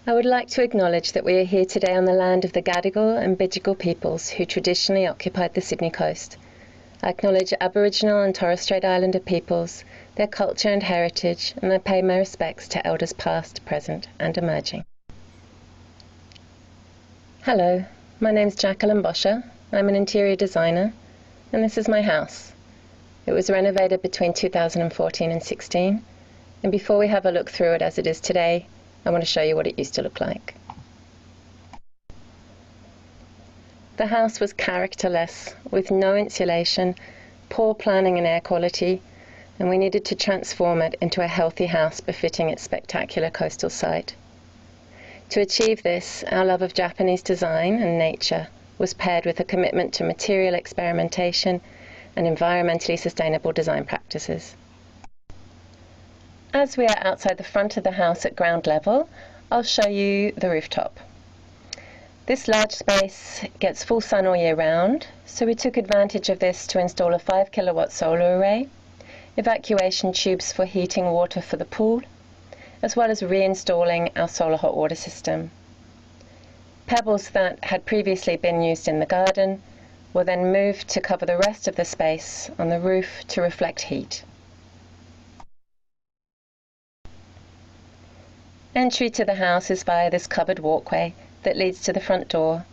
I would like to acknowledge that we are here today on the land of the Gadigal and Bidjigal peoples who traditionally occupied the Sydney coast. I acknowledge Aboriginal and Torres Strait Islander peoples, their culture and heritage, and I pay my respects to elders past, present and emerging. Hello, my name is Jacqueline Boscher. I'm an interior designer, and this is my house. It was renovated between 2014 and 16, and before we have a look through it as it is today, I want to show you what it used to look like. The house was characterless, with no insulation, poor planning and air quality, and we needed to transform it into a healthy house befitting its spectacular coastal site. To achieve this, our love of Japanese design and nature was paired with a commitment to material experimentation and environmentally sustainable design practices. As we are outside the front of the house at ground level, I'll show you the rooftop. This large space gets full sun all year round, so we took advantage of this to install a 5 kilowatt solar array, evacuation tubes for heating water for the pool, as well as reinstalling our solar hot water system. Pebbles that had previously been used in the garden were then moved to cover the rest of the space on the roof to reflect heat. Entry to the house is via this covered walkway that leads to the front door.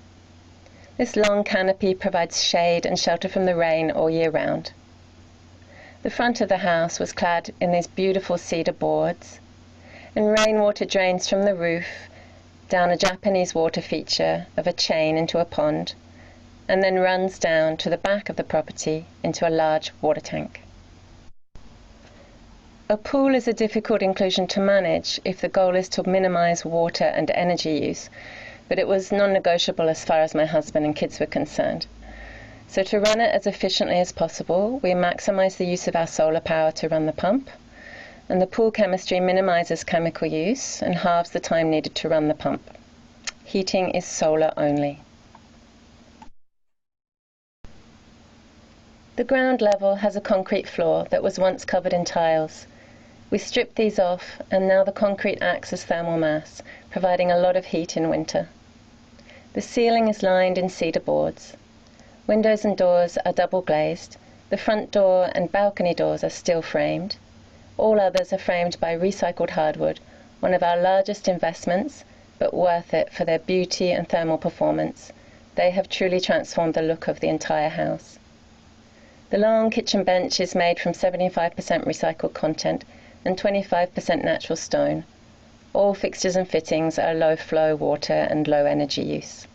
This long canopy provides shade and shelter from the rain all year round. The front of the house was clad in these beautiful cedar boards, and rainwater drains from the roof down a Japanese water feature of a chain into a pond, and then runs down to the back of the property into a large water tank. A pool is a difficult inclusion to manage if the goal is to minimize water and energy use, but it was non-negotiable as far as my husband and kids were concerned. So to run it as efficiently as possible, we maximize the use of our solar power to run the pump, and the pool chemistry minimizes chemical use and halves the time needed to run the pump. Heating is solar only. The ground level has a concrete floor that was once covered in tiles. We stripped these off, and now the concrete acts as thermal mass, providing a lot of heat in winter. The ceiling is lined in cedar boards. Windows and doors are double glazed. The front door and balcony doors are steel framed. All others are framed by recycled hardwood, one of our largest investments, but worth it for their beauty and thermal performance. They have truly transformed the look of the entire house. The long kitchen bench is made from 75% recycled content and 25% natural stone. All fixtures and fittings are low flow water and low energy use.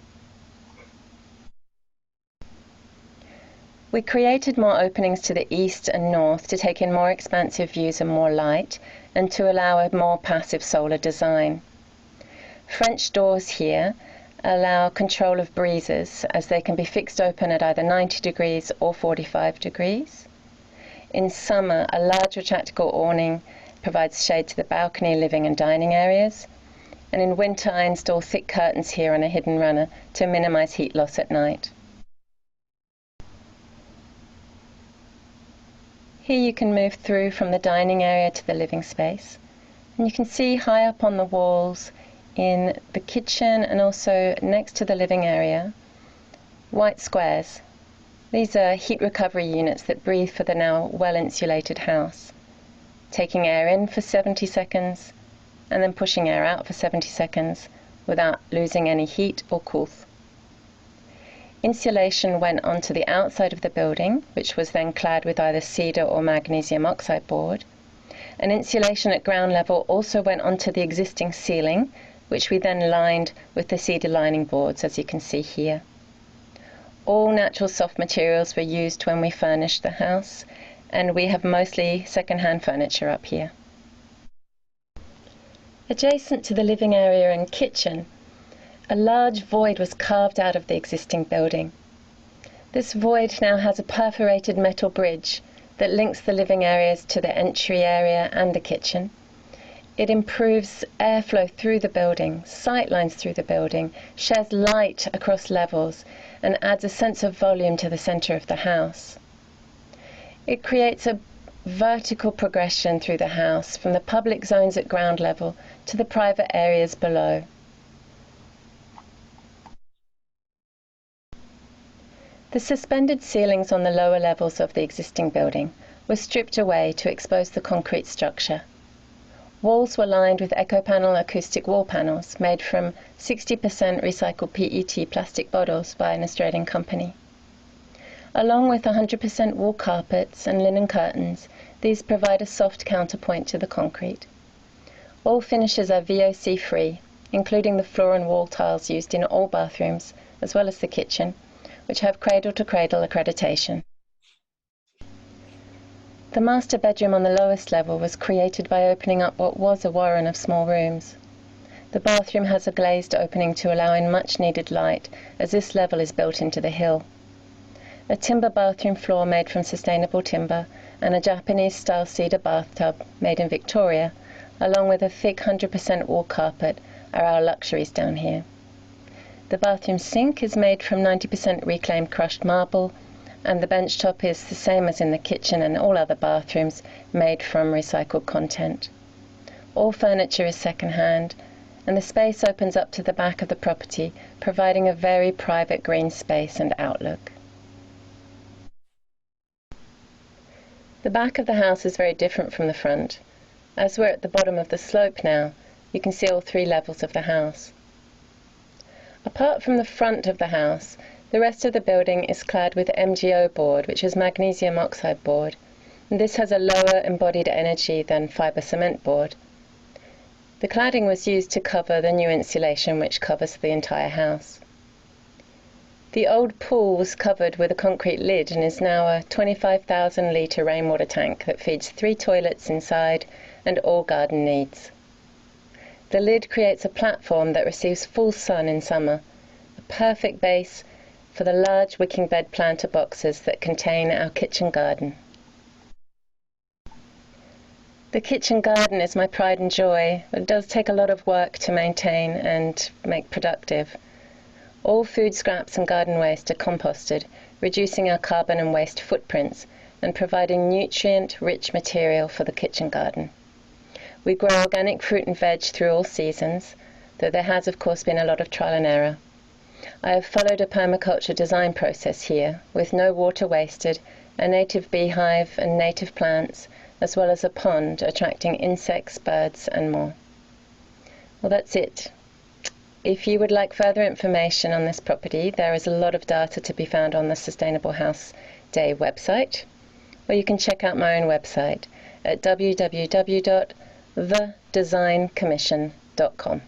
We created more openings to the east and north to take in more expansive views and more light, and to allow a more passive solar design. French doors here allow control of breezes, as they can be fixed open at either 90 degrees or 45 degrees. In summer, a large retractable awning provides shade to the balcony, living and dining areas. And in winter, I install thick curtains here on a hidden runner to minimize heat loss at night. Here you can move through from the dining area to the living space. And you can see high up on the walls in the kitchen and also next to the living area, white squares. These are heat recovery units that breathe for the now well-insulated house, taking air in for 70 seconds and then pushing air out for 70 seconds without losing any heat or coolth. Insulation went onto the outside of the building, which was then clad with either cedar or magnesium oxide board. And insulation at ground level also went onto the existing ceiling, which we then lined with the cedar lining boards, as you can see here. All natural soft materials were used when we furnished the house, and we have mostly second-hand furniture up here. Adjacent to the living area and kitchen, a large void was carved out of the existing building. This void now has a perforated metal bridge that links the living areas to the entry area and the kitchen. It improves airflow through the building, sightlines through the building, shares light across levels, and adds a sense of volume to the center of the house. It creates a vertical progression through the house from the public zones at ground level to the private areas below. The suspended ceilings on the lower levels of the existing building were stripped away to expose the concrete structure. Walls were lined with EcoPanel acoustic wall panels made from 60% recycled PET plastic bottles by an Australian company. Along with 100% wool carpets and linen curtains, these provide a soft counterpoint to the concrete. All finishes are VOC-free, including the floor and wall tiles used in all bathrooms, as well as the kitchen, which have cradle-to-cradle accreditation. The master bedroom on the lowest level was created by opening up what was a warren of small rooms. The bathroom has a glazed opening to allow in much-needed light, as this level is built into the hill. A timber bathroom floor made from sustainable timber and a Japanese-style cedar bathtub made in Victoria, along with a thick 100% wool carpet, are our luxuries down here. The bathroom sink is made from 90% reclaimed crushed marble, and the bench top is the same as in the kitchen and all other bathrooms, made from recycled content. All furniture is second-hand, and the space opens up to the back of the property, providing a very private green space and outlook. The back of the house is very different from the front. As we're at the bottom of the slope now, you can see all three levels of the house. Apart from the front of the house, the rest of the building is clad with MgO board, which is magnesium oxide board, and this has a lower embodied energy than fibre cement board. The cladding was used to cover the new insulation which covers the entire house. The old pool was covered with a concrete lid and is now a 25,000 litre rainwater tank that feeds 3 toilets inside and all garden needs. The lid creates a platform that receives full sun in summer, a perfect base for the large wicking bed planter boxes that contain our kitchen garden. The kitchen garden is my pride and joy, but it does take a lot of work to maintain and make productive. All food scraps and garden waste are composted, reducing our carbon and waste footprints and providing nutrient-rich material for the kitchen garden. We grow organic fruit and veg through all seasons, though there has of course been a lot of trial and error. I have followed a permaculture design process here, with no water wasted, a native beehive and native plants, as well as a pond attracting insects, birds and more. Well, that's it. If you would like further information on this property, there is a lot of data to be found on the Sustainable House Day website, or you can check out my own website at www.thedesigncommission.com.